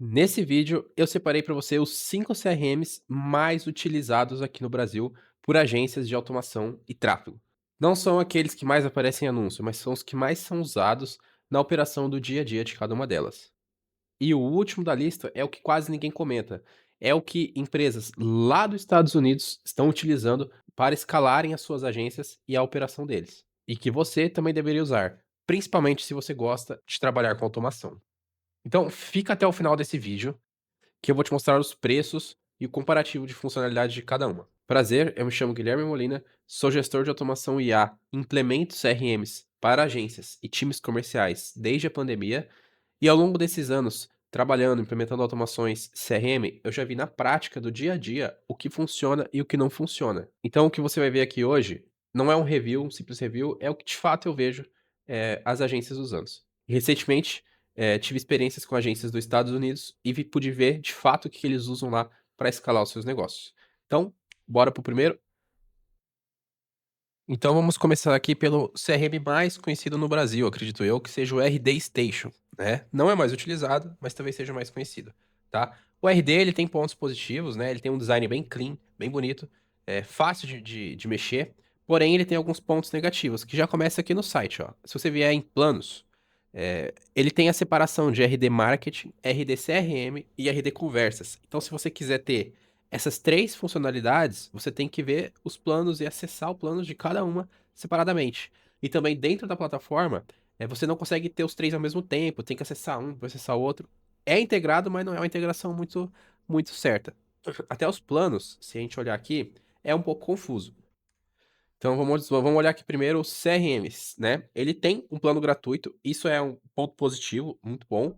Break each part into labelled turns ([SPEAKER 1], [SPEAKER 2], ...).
[SPEAKER 1] Nesse vídeo, eu separei para você os 5 CRMs mais utilizados aqui no Brasil por agências de automação e tráfego. Não são aqueles que mais aparecem em anúncio, mas são os que mais são usados na operação do dia a dia de cada uma delas. E o último da lista é o que quase ninguém comenta. É o que empresas lá dos Estados Unidos estão utilizando para escalarem as suas agências e a operação deles. E que você também deveria usar, principalmente se você gosta de trabalhar com automação. Então, fica até o final desse vídeo, que eu vou te mostrar os preços e o comparativo de funcionalidade de cada uma. Prazer, eu me chamo Guilherme Molina, sou gestor de automação IA, implemento CRMs para agências e times comerciais desde a pandemia, e ao longo desses anos, trabalhando, implementando automações CRM, eu já vi na prática do dia a dia o que funciona e o que não funciona. Então, o que você vai ver aqui hoje não é um review, um simples review, é o que de fato eu vejo as agências usando. Recentemente, tive experiências com agências dos Estados Unidos e pude ver de fato o que eles usam lá para escalar os seus negócios. Então, bora pro primeiro? Então vamos começar aqui pelo CRM mais conhecido no Brasil, acredito eu, que seja o RD Station, né? Não é mais utilizado, mas talvez seja mais conhecido, tá? O RD ele tem pontos positivos, né? Ele tem um design bem clean, bem bonito, é fácil de mexer, porém ele tem alguns pontos negativos, que já começa aqui no site, ó. Se você vier em planos, ele tem a separação de RD Marketing, RD CRM e RD Conversas. Então, se você quiser ter essas 3 funcionalidades, você tem que ver os planos e acessar o plano de cada uma separadamente. E também dentro da plataforma, você não consegue ter os 3 ao mesmo tempo, tem que acessar um, depois acessar o outro. É integrado, mas não é uma integração muito certa. Até os planos, se a gente olhar aqui, é um pouco confuso. Então vamos olhar aqui primeiro os CRMs, né? Ele tem um plano gratuito, isso é um ponto positivo, muito bom.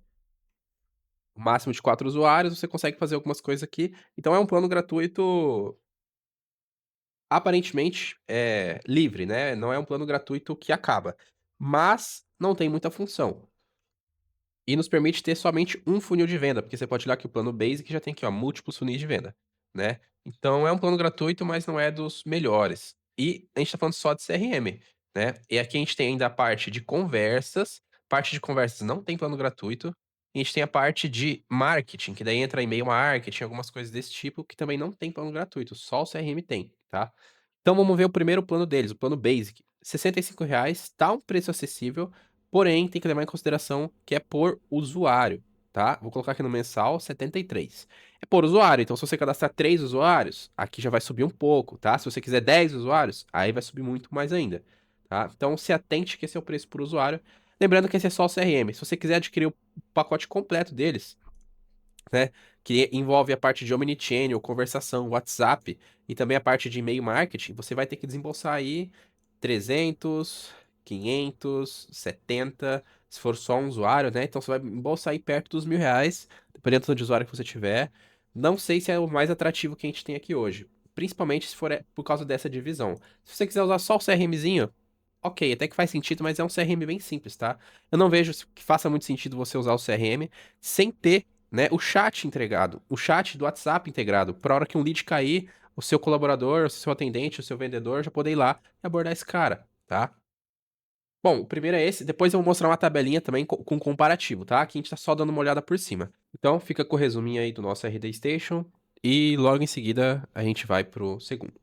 [SPEAKER 1] O máximo de 4 usuários, você consegue fazer algumas coisas aqui. Então é um plano gratuito aparentemente livre, né? Não é um plano gratuito que acaba. Mas não tem muita função. E nos permite ter somente um funil de venda, porque você pode olhar que o plano Basic já tem aqui, ó, múltiplos funis de venda, né. Então é um plano gratuito, mas não é dos melhores. E a gente tá falando só de CRM, né. E aqui a gente tem ainda a parte de conversas não tem plano gratuito, e a gente tem a parte de marketing, que daí entra e-mail marketing, algumas coisas desse tipo, que também não tem plano gratuito, só o CRM tem, tá. Então vamos ver o primeiro plano deles, o plano Basic, R$ 65, tá um preço acessível. Porém, tem que levar em consideração que é por usuário, tá? Vou colocar aqui no mensal 73. É por usuário, então se você cadastrar 3 usuários, aqui já vai subir um pouco, tá? Se você quiser 10 usuários, aí vai subir muito mais ainda, tá? Então se atente que esse é o preço por usuário. Lembrando que esse é só o CRM. Se você quiser adquirir o pacote completo deles, né, que envolve a parte de omnichannel, conversação, WhatsApp e também a parte de e-mail marketing, você vai ter que desembolsar aí 300, 500, 70, se for só um usuário, né? Então você vai embolsar aí perto dos R$ 1.000, dependendo do tanto de usuário que você tiver. Não sei se é o mais atrativo que a gente tem aqui hoje, principalmente se for por causa dessa divisão. Se você quiser usar só o CRMzinho, ok, até que faz sentido, mas é um CRM bem simples, tá? Eu não vejo que faça muito sentido você usar o CRM sem ter, né, o chat entregado, o chat do WhatsApp integrado, para hora que um lead cair, o seu colaborador, o seu atendente, o seu vendedor já poder ir lá e abordar esse cara, tá? Bom, o primeiro é esse, depois eu vou mostrar uma tabelinha também com comparativo, tá? Aqui a gente tá só dando uma olhada por cima. Então fica com o resuminho aí do nosso RD Station e logo em seguida a gente vai pro segundo.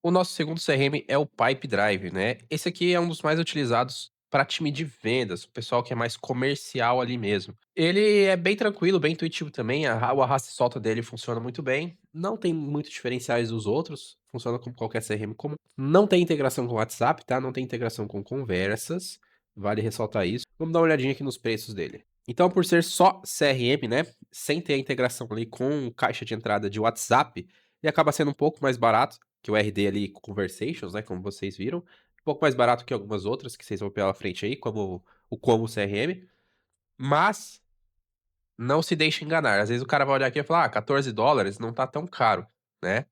[SPEAKER 1] O nosso segundo CRM é o Pipe Drive, né? Esse aqui é um dos mais utilizados para time de vendas, o pessoal que é mais comercial ali mesmo. Ele é bem tranquilo, bem intuitivo também, o arrasta e solta dele funciona muito bem. Não tem muitos diferenciais dos outros, funciona como qualquer CRM comum. Não tem integração com WhatsApp, tá? Não tem integração com conversas, vale ressaltar isso. Vamos dar uma olhadinha aqui nos preços dele. Então, por ser só CRM, né, sem ter a integração ali com caixa de entrada de WhatsApp, ele acaba sendo um pouco mais barato que o RD ali Conversations, né, como vocês viram, um pouco mais barato que algumas outras que vocês vão pela frente aí, como o Como CRM, mas não se deixe enganar. Às vezes o cara vai olhar aqui e falar: "Ah, US$ 14 não tá tão caro", né.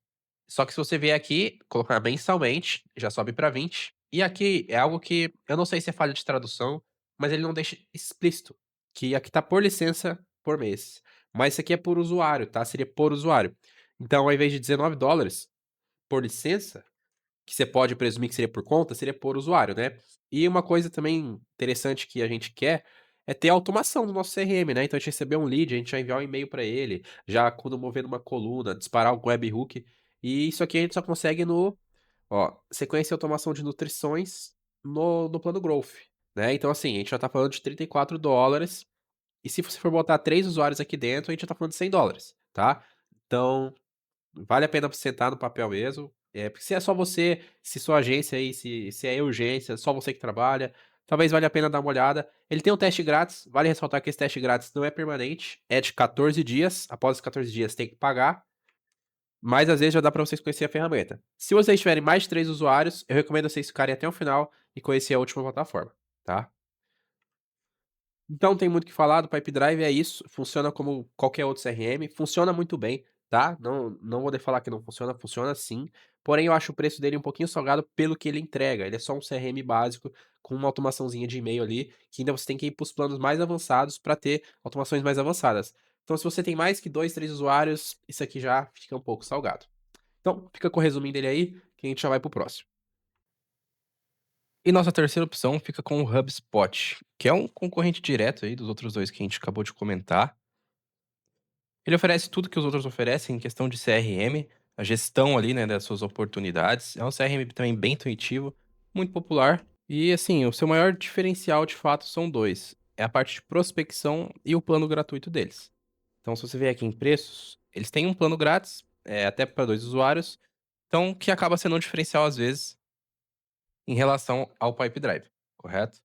[SPEAKER 1] Só que se você vier aqui, colocar mensalmente, já sobe pra 20. E aqui é algo que eu não sei se é falha de tradução, mas ele não deixa explícito, que aqui tá por licença por mês. Mas isso aqui é por usuário, tá? Seria por usuário. Então, ao invés de US$ 19 por licença, que você pode presumir que seria por conta, seria por usuário, né. E uma coisa também interessante que a gente quer, é ter automação no nosso CRM, né, então a gente recebeu um lead, a gente já enviar um e-mail para ele, já quando mover numa coluna, disparar um webhook, e isso aqui a gente só consegue no sequência e automação de nutrições no plano Growth, né, então assim, a gente já tá falando de $34, e se você for botar 3 usuários aqui dentro, a gente já tá falando de $100, tá. Então vale a pena você sentar no papel mesmo, porque se é só você, se sua agência aí, se é urgência, só você que trabalha, talvez valha a pena dar uma olhada. Ele tem um teste grátis, vale ressaltar que esse teste grátis não é permanente, é de 14 dias, após os 14 dias tem que pagar, mas às vezes já dá pra vocês conhecer a ferramenta. Se vocês tiverem mais de 3 usuários, eu recomendo vocês ficarem até o final e conhecer a última plataforma, tá. Não tem muito o que falar do Pipedrive, é isso, funciona como qualquer outro CRM, funciona muito bem, tá, não vou falar que não funciona, funciona sim, porém eu acho o preço dele um pouquinho salgado pelo que ele entrega, ele é só um CRM básico, com uma automaçãozinha de e-mail ali, que ainda você tem que ir para os planos mais avançados para ter automações mais avançadas. Então se você tem mais que 2, 3 usuários, isso aqui já fica um pouco salgado. Então fica com o resuminho dele aí, que a gente já vai para o próximo.
[SPEAKER 2] E nossa terceira opção fica com o HubSpot, que é um concorrente direto aí dos outros 2 que a gente acabou de comentar. Ele oferece tudo que os outros oferecem em questão de CRM, a gestão ali, né, das suas oportunidades. É um CRM também bem intuitivo, muito popular. E assim, o seu maior diferencial de fato são 2: é a parte de prospecção e o plano gratuito deles. Então, se você vier aqui em preços, eles têm um plano grátis, até para 2 usuários, então que acaba sendo um diferencial às vezes em relação ao Pipedrive, correto?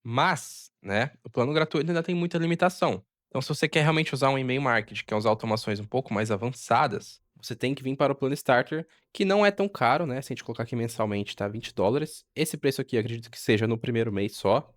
[SPEAKER 2] Mas, né, o plano gratuito ainda tem muita limitação. Então, se você quer realmente usar um e-mail marketing, que é usar automações um pouco mais avançadas, você tem que vir para o plano Starter, que não é tão caro, né? Se a gente colocar aqui mensalmente, tá $20. Esse preço aqui, eu acredito que seja no primeiro mês só.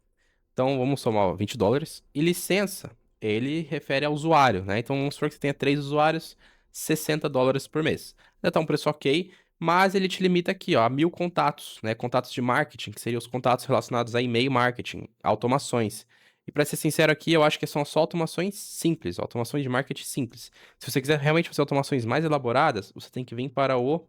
[SPEAKER 2] Então, vamos somar ó, $20. E licença, ele refere ao usuário, né? Então, vamos supor que você tenha 3 usuários, $60 por mês. Ainda tá um preço ok, mas ele te limita aqui, ó, a 1000 contatos, né? Contatos de marketing, que seriam os contatos relacionados a e-mail marketing, automações. E para ser sincero aqui, eu acho que são só automações simples, automações de marketing simples. Se você quiser realmente fazer automações mais elaboradas, você tem que vir para o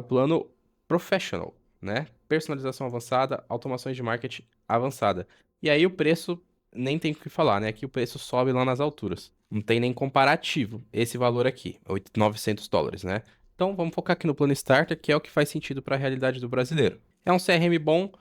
[SPEAKER 2] plano professional, né? Personalização avançada, automações de marketing avançada. E aí o preço nem tem o que falar, né? Que o preço sobe lá nas alturas. Não tem nem comparativo esse valor aqui, $900, né? Então vamos focar aqui no plano Starter, que é o que faz sentido para a realidade do brasileiro. É um CRM bom,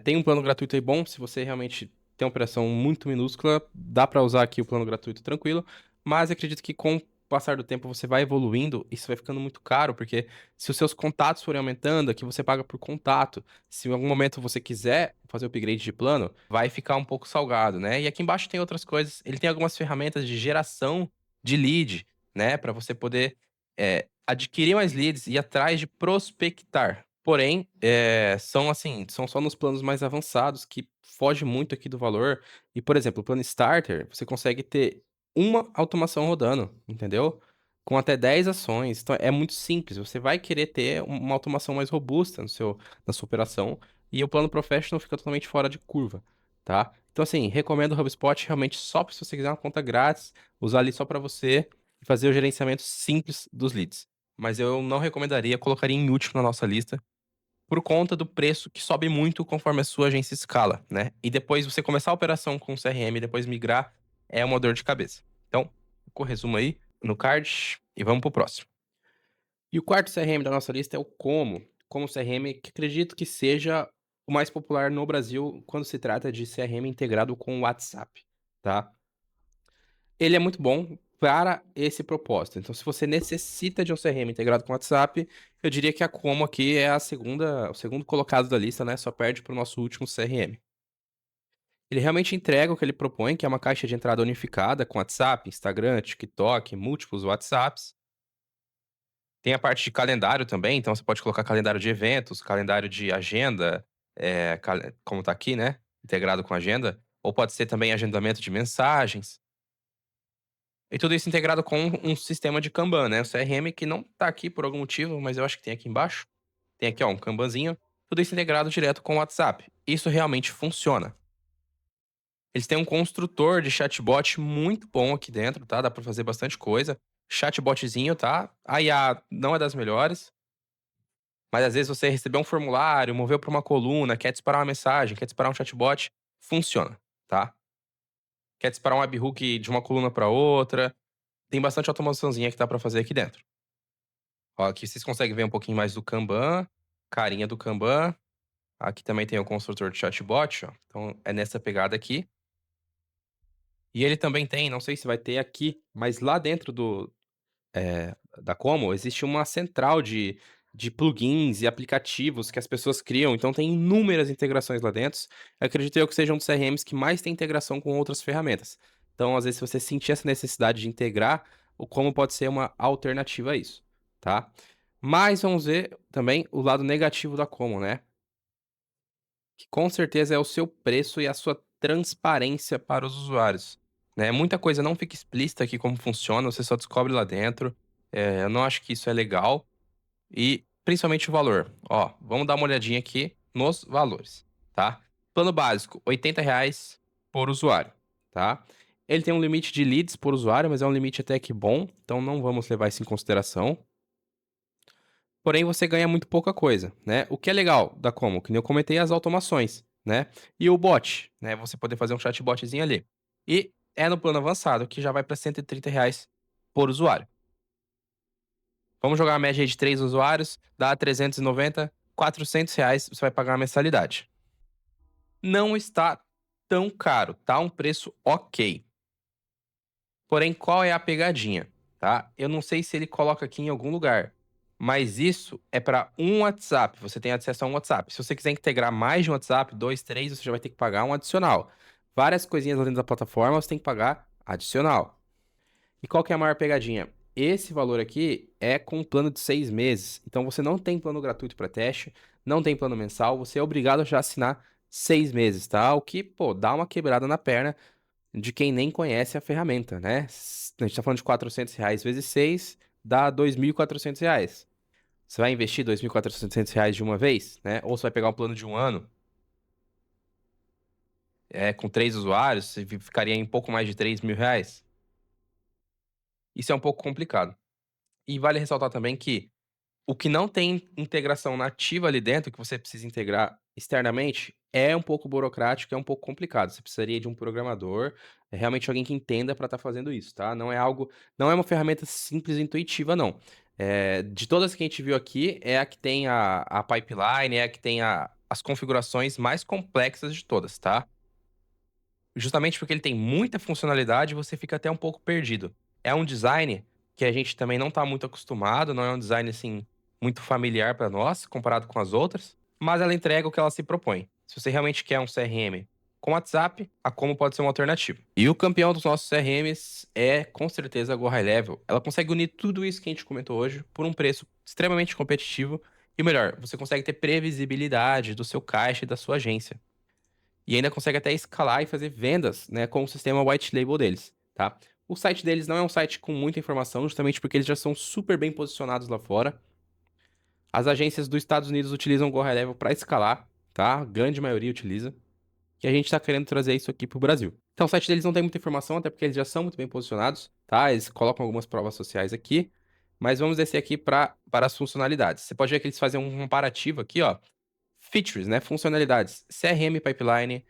[SPEAKER 2] tem um plano gratuito aí bom, se você realmente tem uma operação muito minúscula, dá para usar aqui o plano gratuito tranquilo, mas acredito que com o passar do tempo você vai evoluindo, isso vai ficando muito caro, porque se os seus contatos forem aumentando, aqui você paga por contato. Se em algum momento você quiser fazer o upgrade de plano, vai ficar um pouco salgado, né? E aqui embaixo tem outras coisas. Ele tem algumas ferramentas de geração de lead, né? Para você poder adquirir mais leads e ir atrás de prospectar. Porém, são assim, são só nos planos mais avançados que foge muito aqui do valor. E, por exemplo, o plano Starter, você consegue ter uma automação rodando, entendeu? Com até 10 ações. Então é muito simples. Você vai querer ter uma automação mais robusta na sua operação. E o plano Professional fica totalmente fora de curva, tá? Então, assim, recomendo o HubSpot realmente só se você quiser uma conta grátis, usar ali só para você e fazer o gerenciamento simples dos leads. Mas eu não recomendaria, colocaria em último na nossa lista, por conta do preço que sobe muito conforme a sua agência escala, né? E depois você começar a operação com o CRM e depois migrar é uma dor de cabeça. Então, com o resumo aí no card e vamos pro próximo.
[SPEAKER 1] E o quarto CRM da nossa lista é o Como CRM, que acredito que seja o mais popular no Brasil quando se trata de CRM integrado com o WhatsApp, tá? Ele é muito bom para esse propósito. Então, se você necessita de um CRM integrado com o WhatsApp, eu diria que a Como aqui é o segundo colocado da lista, né? Só perde para o nosso último CRM. Ele realmente entrega o que ele propõe, que é uma caixa de entrada unificada com WhatsApp, Instagram, TikTok, múltiplos WhatsApps. Tem a parte de calendário também, então você pode colocar calendário de eventos, calendário de agenda, como tá aqui, né? Integrado com agenda. Ou pode ser também agendamento de mensagens. E tudo isso integrado com um sistema de Kanban, né? O CRM que não tá aqui por algum motivo, mas eu acho que tem aqui embaixo. Tem aqui, ó, um Kanbanzinho. Tudo isso integrado direto com o WhatsApp. Isso realmente funciona. Eles têm um construtor de chatbot muito bom aqui dentro, tá? Dá pra fazer bastante coisa. Chatbotzinho, tá? A IA não é das melhores, mas às vezes você recebeu um formulário, moveu pra uma coluna, quer disparar uma mensagem, quer disparar um chatbot, funciona, tá?
[SPEAKER 2] quer disparar um webhook de uma coluna para outra, tem bastante automaçãozinha que dá para fazer aqui dentro. Ó, aqui vocês conseguem ver um pouquinho mais do Kanban, carinha do Kanban. Aqui também tem o construtor de chatbot, ó. Então é nessa pegada aqui. E ele também tem, não sei se vai ter aqui, mas lá dentro da Como existe uma central de plugins e aplicativos que as pessoas criam, então tem inúmeras integrações lá dentro. Eu acredito eu que seja um dos CRMs que mais tem integração com outras ferramentas. Então, às vezes, se você sentir essa necessidade de integrar, o Como pode ser uma alternativa a isso, tá? Mas vamos ver também o lado negativo da Como, né? Que com certeza é o seu preço e a sua transparência para os usuários, né. Muita coisa não fica explícita aqui como funciona, você só descobre lá dentro. Eu não acho que isso é legal e principalmente o valor. Ó, vamos dar uma olhadinha aqui nos valores, tá. Plano básico, R$ 80 por usuário, tá. Ele tem um limite de leads por usuário, mas é um limite até que bom, então não vamos levar isso em consideração. Porém, você ganha muito pouca coisa, né. O que é legal da Como, que nem eu comentei, as automações, né. E o bot, né, você poder fazer um chatbotzinho ali. E é no plano avançado, que já vai para R$ 130 por usuário. Vamos jogar a média aí de 3 usuários, dá 390, R$ 400 você vai pagar a mensalidade. Não está tão caro, tá um preço ok. Porém, qual é a pegadinha, tá? Eu não sei se ele coloca aqui em algum lugar, mas isso é para um WhatsApp. Você tem acesso a um WhatsApp. Se você quiser integrar mais de um WhatsApp, 2, 3, você já vai ter que pagar um adicional. Várias coisinhas lá dentro da plataforma você tem que pagar adicional. E qual que é a maior pegadinha? Esse valor aqui é com um plano de 6 meses. Então você não tem plano gratuito para teste, não tem plano mensal, você é obrigado a já assinar 6 meses, tá? O que, pô, dá uma quebrada na perna de quem nem conhece a ferramenta, né? A gente tá falando de R$ 400 vezes 6 dá R$ 2.400. Você vai investir R$ 2.400 de uma vez, né? Ou você vai pegar um plano de um ano, com 3 usuários, você ficaria em pouco mais de R$ 3.000. Isso é um pouco complicado. E vale ressaltar também que o que não tem integração nativa ali dentro, que você precisa integrar externamente, é um pouco burocrático, é um pouco complicado. Você precisaria de um programador, realmente alguém que entenda para estar fazendo isso, tá? Não é uma ferramenta simples e intuitiva, não. De todas que a gente viu aqui, é a que tem a pipeline, é a que tem as configurações mais complexas de todas, tá? Justamente porque ele tem muita funcionalidade, você fica até um pouco perdido. É um design que a gente também não tá muito acostumado, não é um design, assim, muito familiar para nós, comparado com as outras, mas ela entrega o que ela se propõe. Se você realmente quer um CRM com WhatsApp, a Como pode ser uma alternativa. E o campeão dos nossos CRMs é, com certeza, a Go High Level. Ela consegue unir tudo isso que a gente comentou hoje por um preço extremamente competitivo e, melhor, você consegue ter previsibilidade do seu caixa e da sua agência. E ainda consegue até escalar e fazer vendas, né, com o sistema white label deles, tá? O site deles não é um site com muita informação, justamente porque eles já são super bem posicionados lá fora. As agências dos Estados Unidos utilizam o Go High Level para escalar, tá? A grande maioria utiliza. E a gente tá querendo trazer isso aqui pro Brasil. Então, o site deles não tem muita informação, até porque eles já são muito bem posicionados, tá? Eles colocam algumas provas sociais aqui. Mas vamos descer aqui para as funcionalidades. Você pode ver que eles fazem um comparativo aqui, ó. Features, né? Funcionalidades. CRM Pipeline,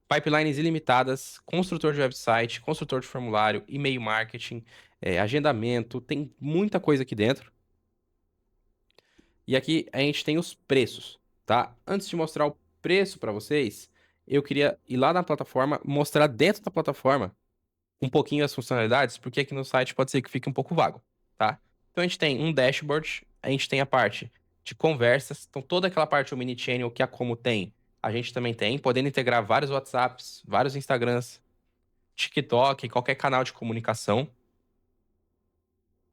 [SPEAKER 2] pipelines ilimitadas, construtor de website, construtor de formulário, e-mail marketing, agendamento, tem muita coisa aqui dentro. E aqui a gente tem os preços, tá? Antes de mostrar o preço para vocês, eu queria ir lá na plataforma, mostrar dentro da plataforma um pouquinho as funcionalidades, porque aqui no site pode ser que fique um pouco vago, tá? Então a gente tem um dashboard, a gente tem a parte de conversas, então toda aquela parte do mini channel que a Como tem, a gente também tem, podendo integrar vários WhatsApps, vários Instagrams, TikTok, qualquer canal de comunicação.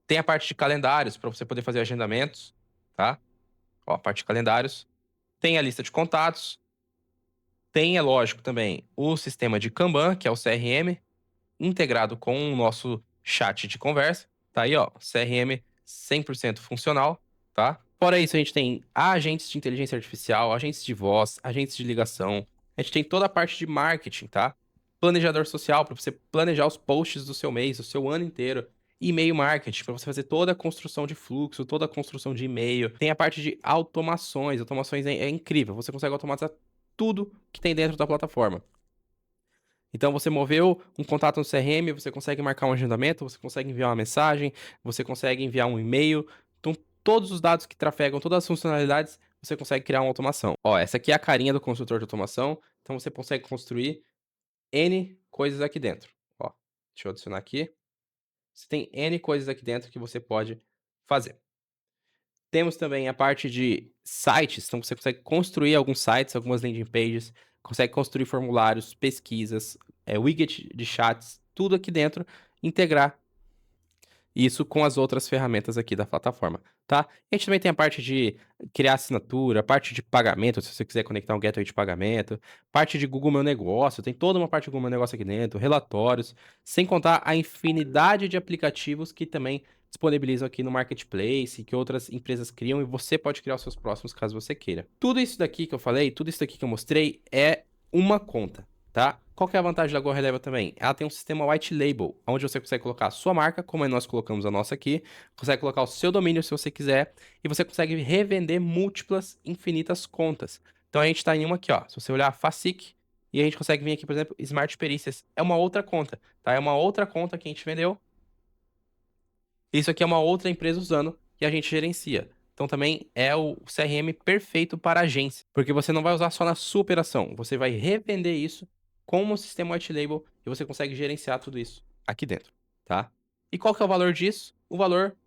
[SPEAKER 2] Tem a parte de calendários para você poder fazer agendamentos, tá? Ó, a parte de calendários. Tem a lista de contatos. Tem, é lógico, também o sistema de Kanban, que é o CRM, integrado com o nosso chat de conversa. Tá aí, ó, CRM 100% funcional, tá? Fora isso, a gente tem agentes de inteligência artificial, agentes de voz, agentes de ligação. A gente tem toda a parte de marketing, tá? Planejador social para você planejar os posts do seu mês, do seu ano inteiro. E-mail marketing para você fazer toda a construção de fluxo, toda a construção de e-mail. Tem a parte de automações. Automações é incrível. Você consegue automatizar tudo que tem dentro da plataforma. Então você moveu um contato no CRM, você consegue marcar um agendamento, você consegue enviar uma mensagem, você consegue enviar um e-mail. Então todos os dados que trafegam, todas as funcionalidades, você consegue criar uma automação. Ó, essa aqui é a carinha do construtor de automação, então você consegue construir N coisas aqui dentro. Ó, deixa eu adicionar aqui. Você tem N coisas aqui dentro que você pode fazer. Temos também a parte de sites, então você consegue construir alguns sites, algumas landing pages, consegue construir formulários, pesquisas, widget de chats, tudo aqui dentro, integrar isso com as outras ferramentas aqui da plataforma, tá? A gente também tem a parte de criar assinatura, a parte de pagamento, se você quiser conectar um gateway de pagamento, parte de Google Meu Negócio, tem toda uma parte de Google Meu Negócio aqui dentro, relatórios, sem contar a infinidade de aplicativos que também disponibilizam aqui no Marketplace, que outras empresas criam e você pode criar os seus próximos caso você queira. Tudo isso daqui que eu falei, tudo isso daqui que eu mostrei é uma conta, tá? Qual que é a vantagem da GoReleva também? Ela tem um sistema white label, onde você consegue colocar a sua marca, como nós colocamos a nossa aqui, consegue colocar o seu domínio se você quiser, e você consegue revender múltiplas, infinitas contas. Então a gente está em uma aqui, ó. Se você olhar a Facic, e a gente consegue vir aqui, por exemplo, Smart Perícias. É uma outra conta, tá? É uma outra conta que a gente vendeu. Isso aqui é uma outra empresa usando e a gente gerencia. Então também é o CRM perfeito para agência, porque você não vai usar só na sua operação, você vai revender isso com um sistema white label e você consegue gerenciar tudo isso aqui dentro, tá? E qual que é o valor disso? O valor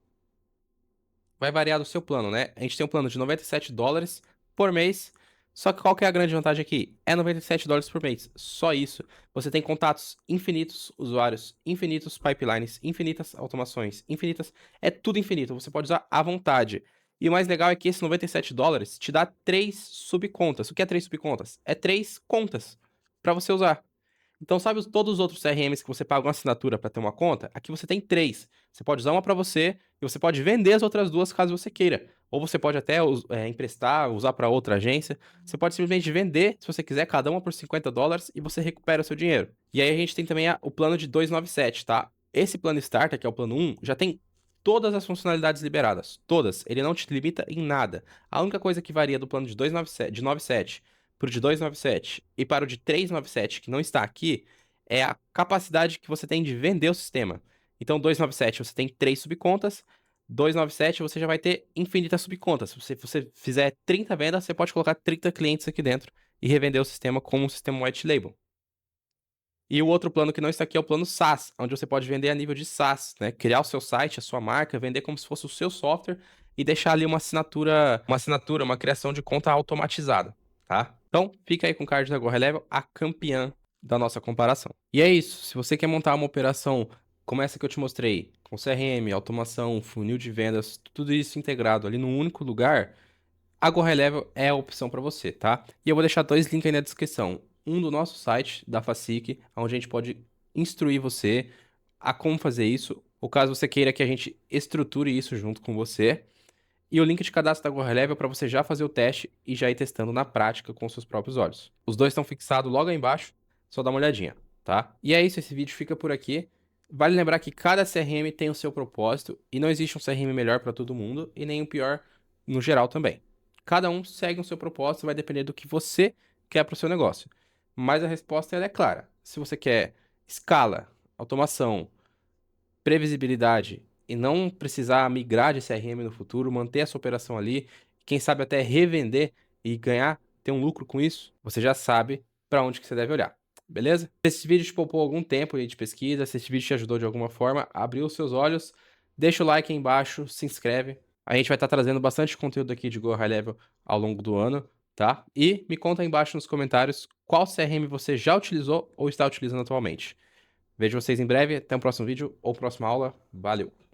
[SPEAKER 2] vai variar do seu plano, né? A gente tem um plano de $97 por mês. Só que qual que é a grande vantagem aqui? É $97 por mês. Só isso. Você tem contatos infinitos, usuários infinitos, pipelines, infinitas automações, infinitas. É tudo infinito. Você pode usar à vontade. E o mais legal é que esse $97 te dá 3 subcontas. O que é 3 subcontas? É 3 contas para você usar. Então, sabe todos os outros CRMs que você paga uma assinatura para ter uma conta? Aqui você tem 3. Você pode usar uma para você e você pode vender as outras 2 caso você queira. Ou você pode até emprestar, usar para outra agência. Você pode simplesmente vender, se você quiser, cada uma por $50 e você recupera o seu dinheiro. E aí a gente tem também o plano de 297, tá? Esse plano Starter, que é o plano 1, já tem todas as funcionalidades liberadas. Todas. Ele não te limita em nada. A única coisa que varia do plano de 297, de 97 para o de 297 e para o de 397, que não está aqui, é a capacidade que você tem de vender o sistema. Então, 297 você tem 3 subcontas, 297 você já vai ter infinitas subcontas. Se você fizer 30 vendas, você pode colocar 30 clientes aqui dentro e revender o sistema como um sistema white label. E o outro plano que não está aqui é o plano SaaS, onde você pode vender a nível de SaaS, né? Criar o seu site, a sua marca, vender como se fosse o seu software e deixar ali uma criação de conta automatizada, tá? Então, fica aí com o card da GoRelevel, a campeã da nossa comparação. E é isso. Se você quer montar uma operação como essa que eu te mostrei, com CRM, automação, funil de vendas, tudo isso integrado ali num único lugar, a GoRelevel é a opção para você, tá? E eu vou deixar 2 links aí na descrição. Um do nosso site, da Facic, onde a gente pode instruir você a como fazer isso, ou caso você queira que a gente estruture isso junto com você. E o link de cadastro da GoRelevel para você já fazer o teste e já ir testando na prática com seus próprios olhos. Os dois estão fixados logo aí embaixo, só dá uma olhadinha, tá? E é isso, esse vídeo fica por aqui. Vale lembrar que cada CRM tem o seu propósito e não existe um CRM melhor para todo mundo e nem um pior no geral também. Cada um segue o seu propósito, vai depender do que você quer para o seu negócio. Mas a resposta ela é clara. Se você quer escala, automação, previsibilidade e não precisar migrar de CRM no futuro, manter essa operação ali, quem sabe até revender e ganhar, ter um lucro com isso, você já sabe para onde que você deve olhar. Beleza? Se esse vídeo te poupou algum tempo aí de pesquisa, se esse vídeo te ajudou de alguma forma, abriu os seus olhos, deixa o like aí embaixo, se inscreve. A gente vai estar trazendo bastante conteúdo aqui de Go High Level ao longo do ano, tá? E me conta aí embaixo nos comentários qual CRM você já utilizou ou está utilizando atualmente. Vejo vocês em breve, até o próximo vídeo ou próxima aula. Valeu!